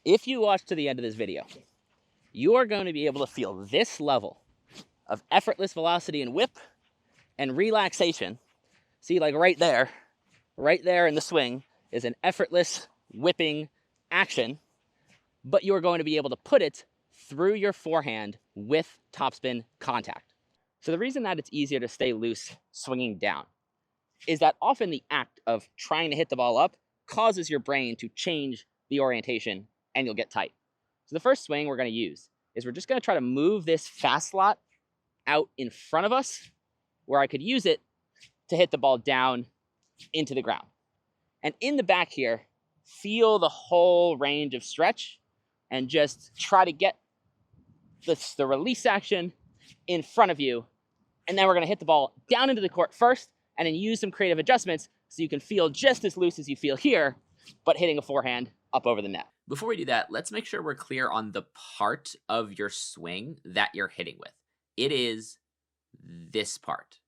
If you watch to the end of this video, you are going to be able to feel this level of effortless velocity and whip and relaxation. See, like right there in the swing is an effortless whipping action, but you're going to be able to put it through your forehand with topspin contact. So the reason that it's easier to stay loose swinging down is that often the act of trying to hit the ball up causes your brain to change the orientation and you'll get tight. So the first swing we're going to use is we're just going to try to move this fast slot out in front of us where I could use it to hit the ball down into the ground. And in the back here, feel the whole range of stretch and just try to get the release action in front of you. And then we're going to hit the ball down into the court first and then use some creative adjustments so you can feel just as loose as you feel here, but hitting a forehand up over the net. Before we do that, let's make sure we're clear on the part of your swing that you're hitting with. It is this part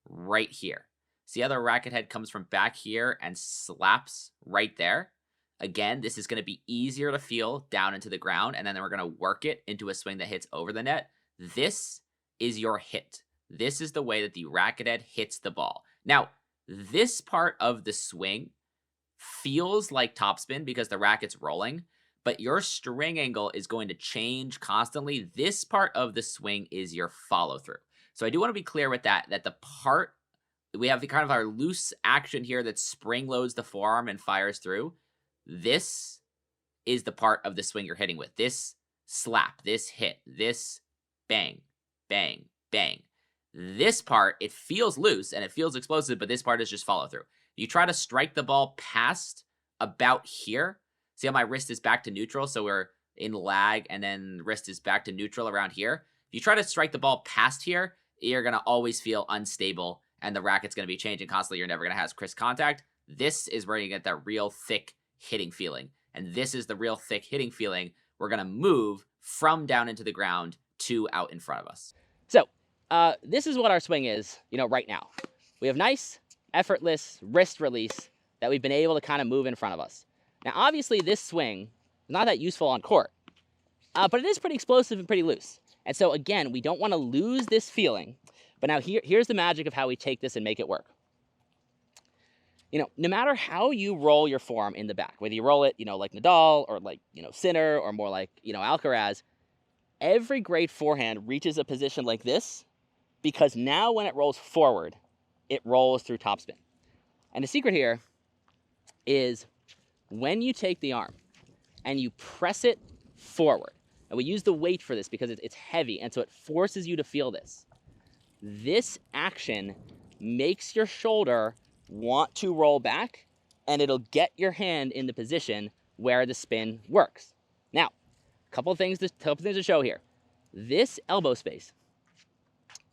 right here. See how the racket head comes from back here and slaps right there? Again, this is going to be easier to feel down into the ground, and then we're going to work it into a swing that hits over the net. This is your hit. This is the way that the racket head hits the ball. Now, this part of the swing feels like topspin because the racket's rolling, but your string angle is going to change constantly. This part of the swing is your follow through. So I do want to be clear with that the part, we have the kind of our loose action here that spring loads the forearm and fires through. This is the part of the swing you're hitting with. This slap, this hit, this bang, bang, bang. This part, it feels loose and it feels explosive, but this part is just follow through. You try to strike the ball past about here. See how my wrist is back to neutral? So we're in lag and then wrist is back to neutral around here. If you try to strike the ball past here, you're going to always feel unstable and the racket's going to be changing constantly. You're never going to have crisp contact. This is where you get that real thick hitting feeling. And this is the real thick hitting feeling we're going to move from down into the ground to out in front of us. So this is what our swing is, right now. We have nice, effortless wrist release that we've been able to kind of move in front of us. Now, obviously, this swing is not that useful on court, but it is pretty explosive and pretty loose. And so, again, we don't want to lose this feeling. But now here's the magic of how we take this and make it work. No matter how you roll your form in the back, whether you roll it, like Nadal or like, Sinner or more like, Alcaraz, every great forehand reaches a position like this because now when it rolls forward, it rolls through topspin. And the secret here is when you take the arm and you press it forward, and we use the weight for this because it's heavy, and so it forces you to feel this. This action makes your shoulder want to roll back, and it'll get your hand in the position where the spin works. Now, a couple of things to show here. This elbow space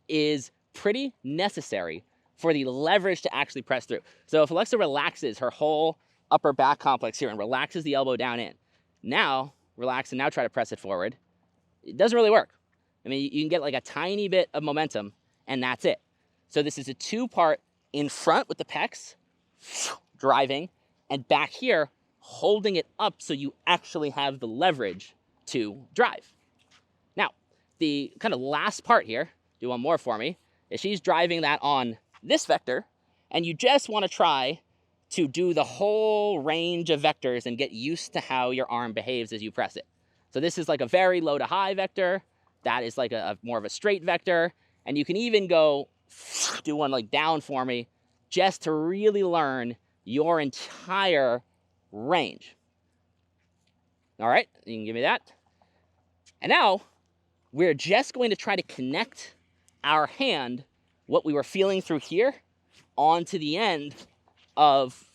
is pretty necessary for the leverage to actually press through. So if Alexa relaxes her whole upper back complex here and relaxes the elbow down in, now relax and now try to press it forward, it doesn't really work. I mean, you can get like a tiny bit of momentum and that's it. So this is a two-part in front with the pecs, driving, and back here, holding it up so you actually have the leverage to drive. Now, the kind of last part here, do one more for me, is she's driving that on this vector, and you just want to try to do the whole range of vectors and get used to how your arm behaves as you press it. So this is like a very low to high vector. That is like a more of a straight vector. And you can even go do one like down for me just to really learn your entire range. All right, you can give me that. And now we're just going to try to connect our hand, what we were feeling through here, onto the end of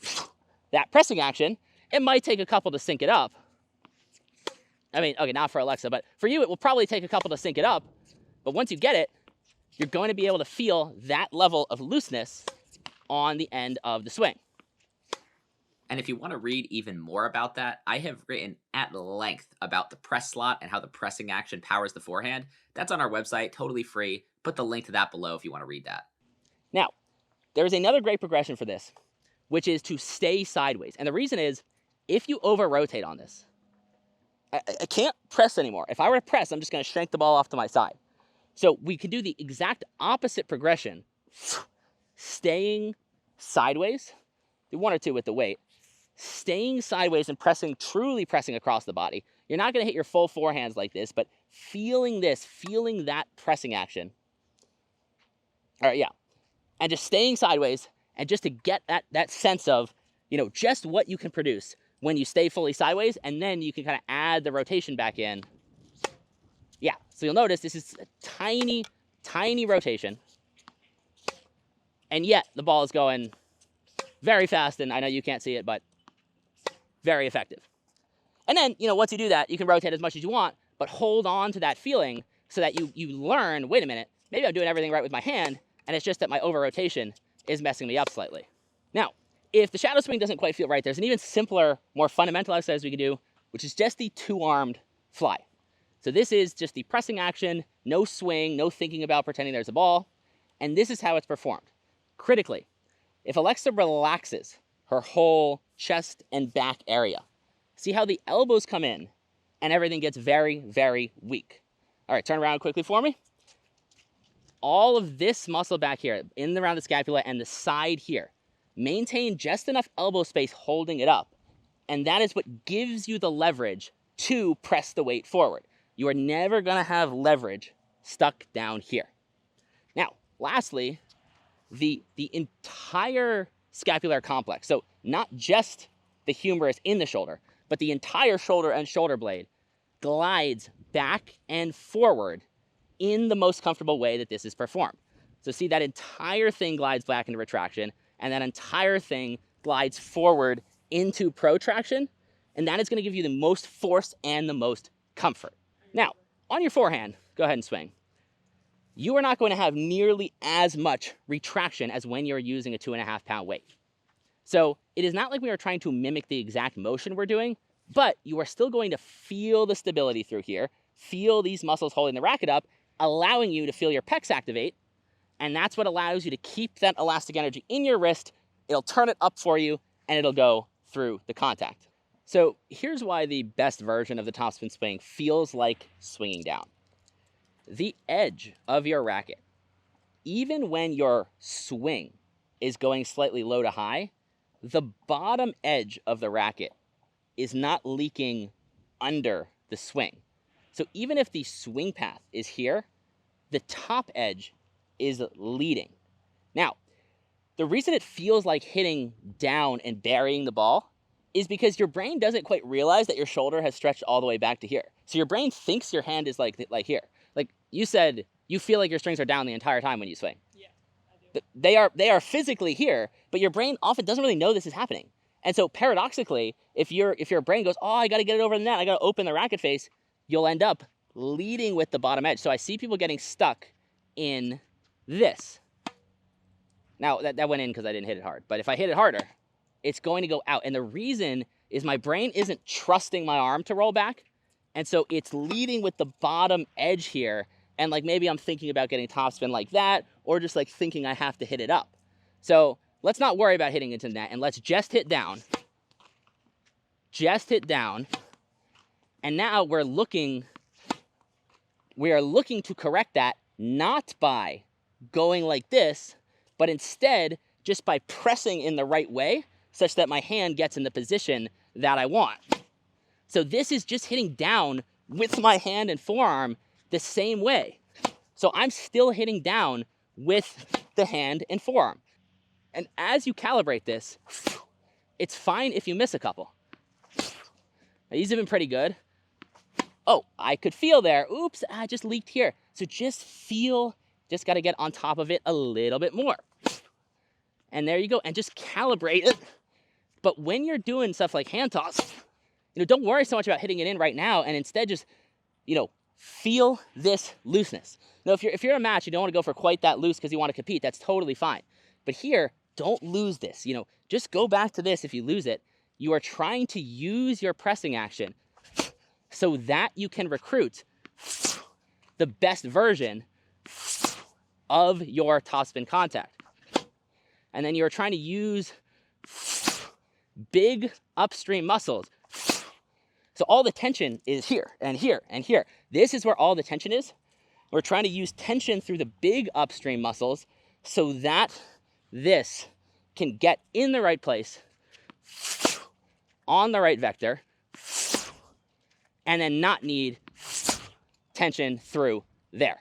that pressing action. It might take a couple to sync it up. I mean, okay, not for Alexa, but for you, it will probably take a couple to sync it up. But once you get it, you're going to be able to feel that level of looseness on the end of the swing. And if you want to read even more about that, I have written at length about the press slot and how the pressing action powers the forehand. That's on our website, totally free. Put the link to that below if you want to read that. Now, there's another great progression for this, which is to stay sideways. And the reason is, if you over-rotate on this, I can't press anymore. If I were to press, I'm just going to shank the ball off to my side. So we could do the exact opposite progression, staying sideways, do one or two with the weight, staying sideways and pressing, truly pressing across the body. You're not going to hit your full forehands like this, but feeling this, feeling that pressing action. All right, yeah. And just staying sideways, and just to get that sense of, just what you can produce when you stay fully sideways, and then you can kind of add the rotation back in. Yeah, so you'll notice this is a tiny, tiny rotation, and yet the ball is going very fast, and I know you can't see it, but very effective. And then, once you do that, you can rotate as much as you want, but hold on to that feeling so that you learn, wait a minute, maybe I'm doing everything right with my hand, and it's just that my over-rotation is messing me up slightly. Now, if the shadow swing doesn't quite feel right, there's an even simpler, more fundamental exercise we can do, which is just the two-armed fly. So this is just the pressing action, no swing, no thinking about pretending there's a ball, and this is how it's performed. Critically, if Alexa relaxes her whole chest and back area, see how the elbows come in and everything gets very, very weak. All right, turn around quickly for me. All of this muscle back here, in and around the scapula and the side here, maintain just enough elbow space holding it up. And that is what gives you the leverage to press the weight forward. You are never going to have leverage stuck down here. Now, lastly, the entire scapular complex, so not just the humerus in the shoulder, but the entire shoulder and shoulder blade glides back and forward in the most comfortable way that this is performed. So see, that entire thing glides back into retraction, and that entire thing glides forward into protraction, and that is going to give you the most force and the most comfort. Now, on your forehand, go ahead and swing. You are not going to have nearly as much retraction as when you're using a 2.5-pound weight. So it is not like we are trying to mimic the exact motion we're doing, but you are still going to feel the stability through here, feel these muscles holding the racket up, allowing you to feel your pecs activate, and that's what allows you to keep that elastic energy in your wrist. It'll turn it up for you, and it'll go through the contact. So here's why the best version of the topspin swing feels like swinging down. The edge of your racket, even when your swing is going slightly low to high, the bottom edge of the racket is not leaking under the swing. So even if the swing path is here, the top edge is leading. Now, the reason it feels like hitting down and burying the ball is because your brain doesn't quite realize that your shoulder has stretched all the way back to here. So your brain thinks your hand is like here. Like you said, you feel like your strings are down the entire time when you swing. Yeah, I do. They are physically here, but your brain often doesn't really know this is happening. And so paradoxically, if your brain goes, oh, I got to get it over the net, I got to open the racket face, you'll end up leading with the bottom edge. So I see people getting stuck in this. Now, that went in because I didn't hit it hard. But if I hit it harder, it's going to go out. And the reason is my brain isn't trusting my arm to roll back. And so it's leading with the bottom edge here. And like maybe I'm thinking about getting topspin like that, or just like thinking I have to hit it up. So let's not worry about hitting into the net, and let's just hit down. Just hit down. And now we are looking to correct that, not by going like this, but instead just by pressing in the right way such that my hand gets in the position that I want. So this is just hitting down with my hand and forearm the same way. So I'm still hitting down with the hand and forearm. And as you calibrate this, it's fine if you miss a couple. Now, these have been pretty good. Oh, I could feel there. Oops, I just leaked here. So just feel, just got to get on top of it a little bit more. And there you go, and just calibrate it. But when you're doing stuff like hand toss, don't worry so much about hitting it in right now, and instead just, feel this looseness. Now, if you're in a match, you don't want to go for quite that loose because you want to compete, that's totally fine. But here, don't lose this. Just go back to this if you lose it. You are trying to use your pressing action so that you can recruit the best version of your topspin contact. And then you're trying to use big upstream muscles So all the tension is here and here and here. This is where all the tension is. We're trying to use tension through the big upstream muscles so that this can get in the right place, on the right vector, and then not need tension through there.